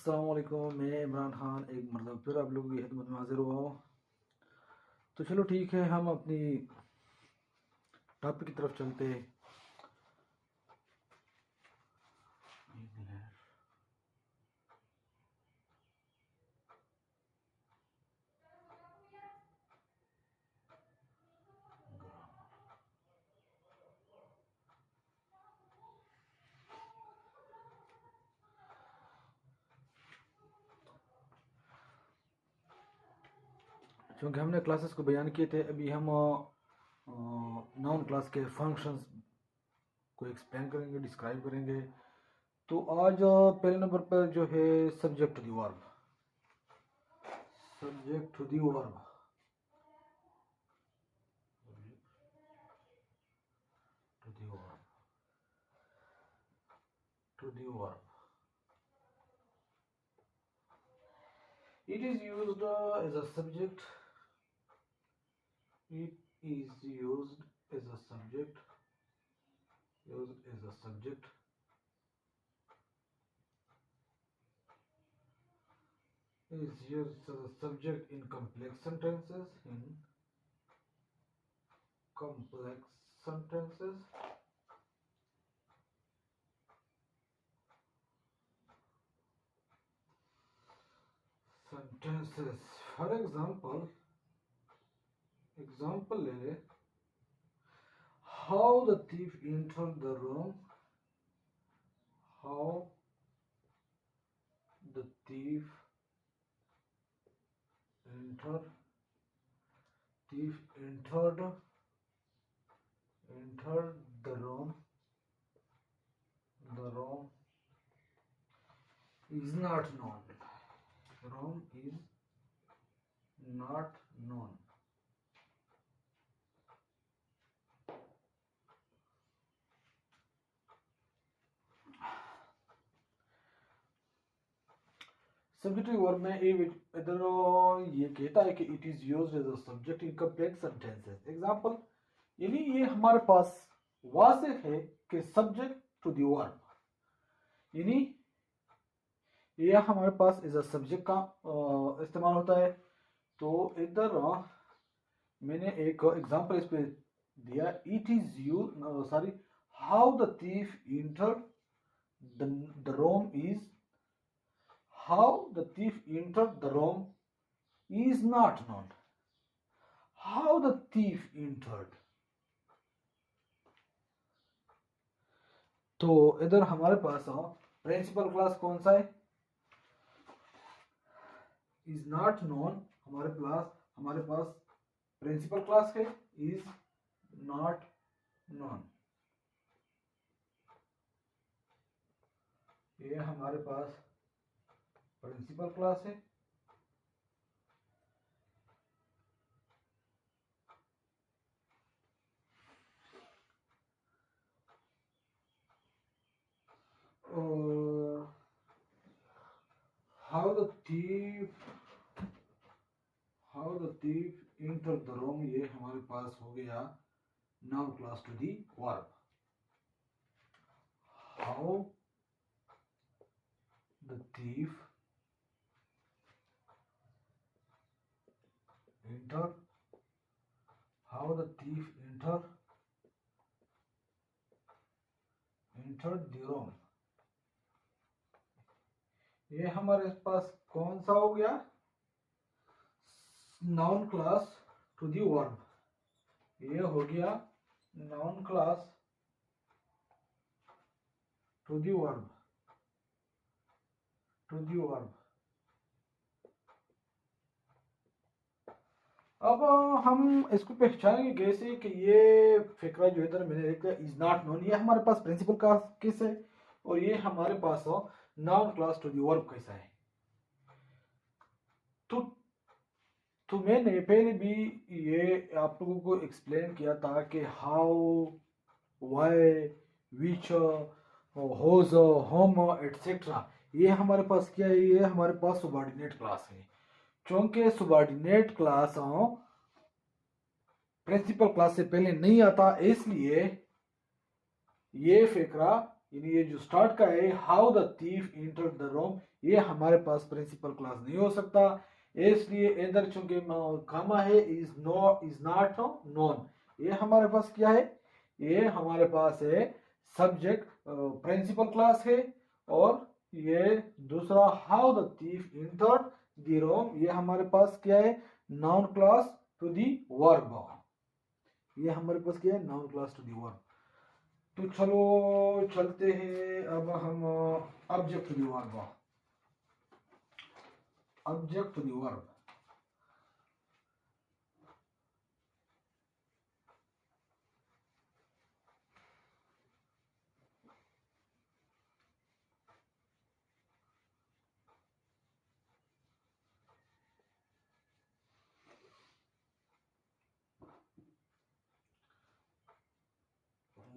अस्सलाम वालेकुम। मैं इमरान खान एक मरतबा फिर आप लोगों की खिदमत में हाजिर हुआ हूँ। तो चलो ठीक है, हम अपनी टॉपिक की तरफ चलते हैं। क्योंकि हमने क्लासेस को बयान किए थे, अभी हम नाउन क्लास के फंक्शंस को एक्सप्लेन करेंगे, डिस्क्राइब करेंगे। तो आज पहले नंबर पर जो है subject to the verb. Subject to the verb, to the verb, to the verb. It is used as a subject. It is used as a subject. Used as a subject. Is used as a subject in complex sentences. In complex sentences. Sentences. For example, ले ले. How the thief entered the room. How the thief entered. Thief entered the room. The room is not known. The room is not known. Subjective verb में इधर ये कहता है कि it is used as a subject in complex sentences. Example, यानी ये हमारे पास वाज़ेह है कि सब्जेक्ट टू द वर्ब, यानी ये हमारे पास एज अ सब्जेक्ट का इस्तेमाल होता है। तो इधर मैंने एक एग्जांपल इस पे दिया, it is use how the thief entered the room is, how the thief entered the room is not known. How the thief entered. तो इधर हमारे पास प्रिंसिपल क्लास कौन सा है? Is not known. हमारे पास प्रिंसिपल क्लास है इज नॉट नोन। ये हमारे पास प्रिंसिपल क्लास है। और how the thief entered the room, ये हमारे पास हो गया noun class to the verb. How the thief entered. How the thief entered the room. ये हमारे पास कौन सा हो गया? Noun class to the verb. ये हो गया noun class to the verb. अब हम इसको पहचानेंगे कैसे कि ये फिक्रा जो इधर मैंने लिखा इज नॉट नोन, ये हमारे पास प्रिंसिपल क्लास किस है और ये हमारे पास noun class to the verb कैसा है। तो मैंने पहले भी ये आप लोगों को एक्सप्लेन किया था कि how, why, which, whose, whom etcetera, ये हमारे पास क्या है? ये हमारे पास सुबॉर्डिनेट क्लास है। चूंकि सुबॉर्डिनेट क्लास प्रिंसिपल क्लास से पहले नहीं आता, इसलिए ये फिक्रा यानी ये जो स्टार्ट का है, how the thief entered the room, ये हमारे पास प्रिंसिपल क्लास नहीं हो सकता, इसलिए इधर चूंकि कामा है, इज नॉट नोन, ये हमारे पास क्या है, ये हमारे पास है सब्जेक्ट प्रिंसिपल क्लास है। और ये दूसरा how the thief entered the room, ये हमारे पास क्या है, noun class to the verb, ये हमारे पास क्या है, noun class to the verb. तो चलो चलते हैं अब हम object to the verb, object to the verb.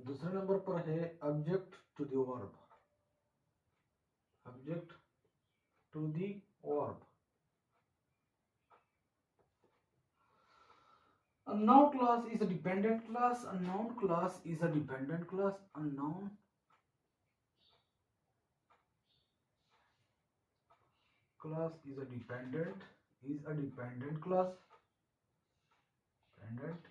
दूसरे नंबर पर है object to the verb, object to the verb. A noun class is a dependent class. A noun class is a dependent class. A noun class is a dependent class. Dependent.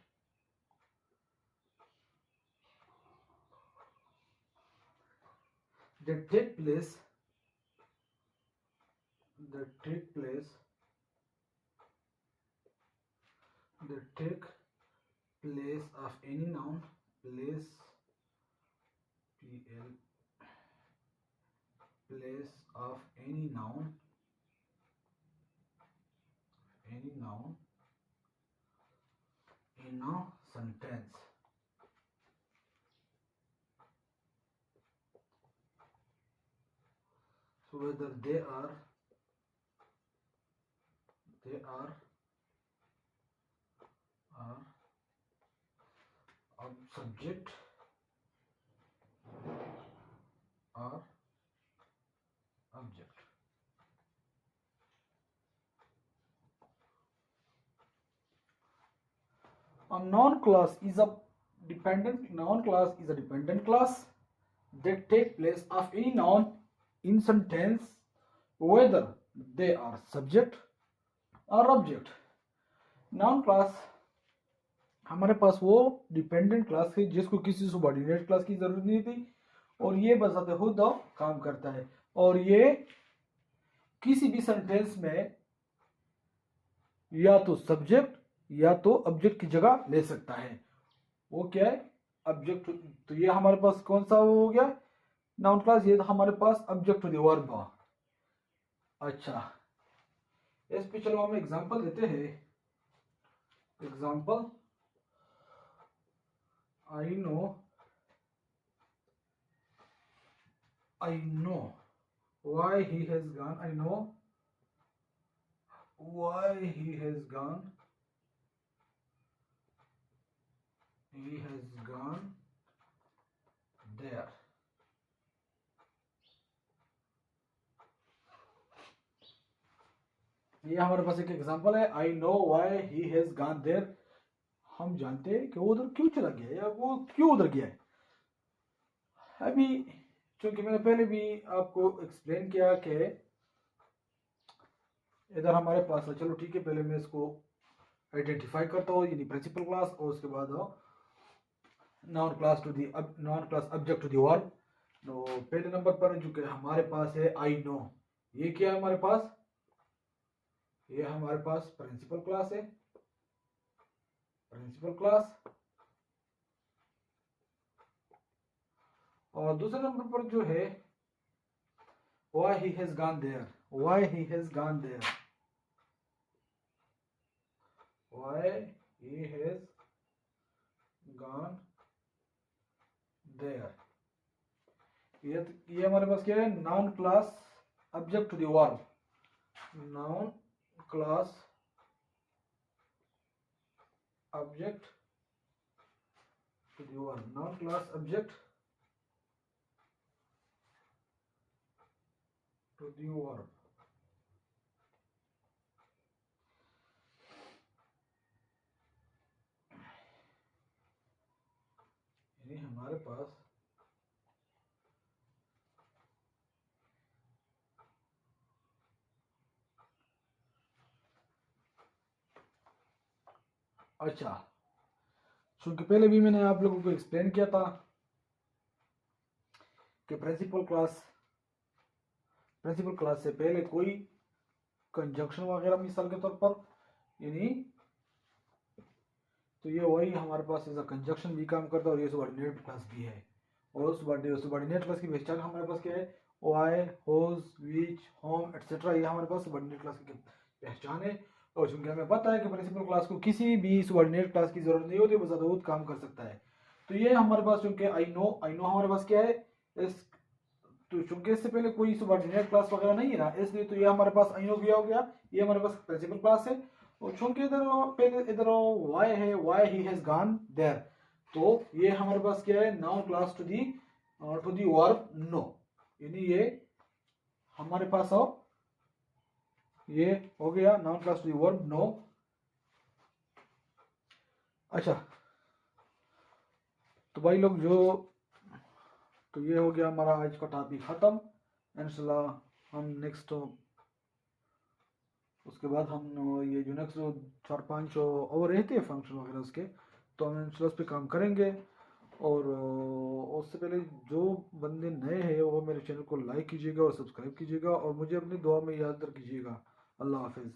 That take place. That take place. That take place of any noun. Place. PL. Place of any noun. Any noun in a sentence. So whether they are subject or object. A noun class is a dependent class that take place of any noun in sentence whether they are subject or object. Noun class हमारे पास वो dependent class है जिसको किसी subordinate class की जरूरत नहीं थी, और ये बजाते खुद काम करता है, और ये किसी भी सेंटेंस में या तो सब्जेक्ट या तो ऑब्जेक्ट की जगह ले सकता है। वो क्या है, ऑब्जेक्ट। तो ये हमारे पास कौन सा हो गया नाउन क्लास, ये हमारे पास ऑब्जेक्ट टू द वर्ब। अच्छा, इस पे चलो हम एग्जांपल देते हैं। Example, I know why he has gone, I know why he has gone there। ये हमारे पास एक एग्जांपल है, I know why he has gone there. हम जानते हैं कि वो उधर क्यों चला गया या वो क्यों उधर गया है। अभी चूंकि मैंने पहले भी आपको एक्सप्लेन किया कि इधर हमारे पास है, चलो ठीक है, पहले मैं इसको आइडेंटिफाई करता हूँ, यानी प्रिंसिपल क्लास, और उसके बाद noun class object to the verb. तो पहले नंबर पर जो कि हमारे पास है आई नो, ये क्या है हमारे पास, ये हमारे पास प्रिंसिपल क्लास है, प्रिंसिपल क्लास। और दूसरे नंबर पर जो है why he has gone there, why he has gone there, why he has gone there। ये हमारे पास क्या है, noun class object to the verb, noun class object to the verb, noun class object to the verb. यानी हमारे पास अच्छा, क्योंकि पहले भी मैंने आप लोगों को एक्सप्लेन किया था कि प्रिंसिपल क्लास से पहले कोई कंजंक्शन वगैरह मिसाल के तौर पर यानी, तो ये वही हमारे पास एज अ कंजंक्शन भी काम करता है, और ये सबॉर्डिनेट क्लास भी है। और सबॉर्डिनेट क्लास की पहचान हमारे पास क्या है, वाई, होज, विच, होम एटसेट्रा, ये हमारे पास सबॉर्डिनेट क्लास की पहचान है। और चूंकि हमें पता है कि प्रिंसिपल क्लास को किसी भी सबॉर्डिनेट क्लास की जरूरत नहीं होती, वो ज़्यादा बहुत काम कर सकता है। तो ये हमारे पास चूंकि आई नो हमारे पास क्या है, इस तो चूंकि इससे पहले कोई सबॉर्डिनेट क्लास वगैरह नहीं है ना, इसलिए तो ये हमारे पास आई नो भी हो गया, ये हमारे पास प्रिंसिपल क्लास है। और चूंकि इधर पहले इधर वाई है, why he has gone there, तो ये हमारे पास क्या है, noun class to the verb know, यानी ये हमारे पास हो, ये हो गया noun class to the verb know. अच्छा, तो भाई लोग तो ये हो गया हमारा आज का टॉपिक खत्म। इंशाल्लाह हम नेक्स्ट, उसके बाद हम ये जो नेक्स्ट 4-5 और रहते हैं फंक्शन वगैरह उसके, तो हम इंशाल्लाह उस पर काम करेंगे। और उससे पहले जो बंदे नए हैं वो मेरे चैनल को लाइक कीजिएगा और सब्सक्राइब कीजिएगा, और मुझे अपनी दुआ में याद रखिएगा। अल्लाह हाफिज़।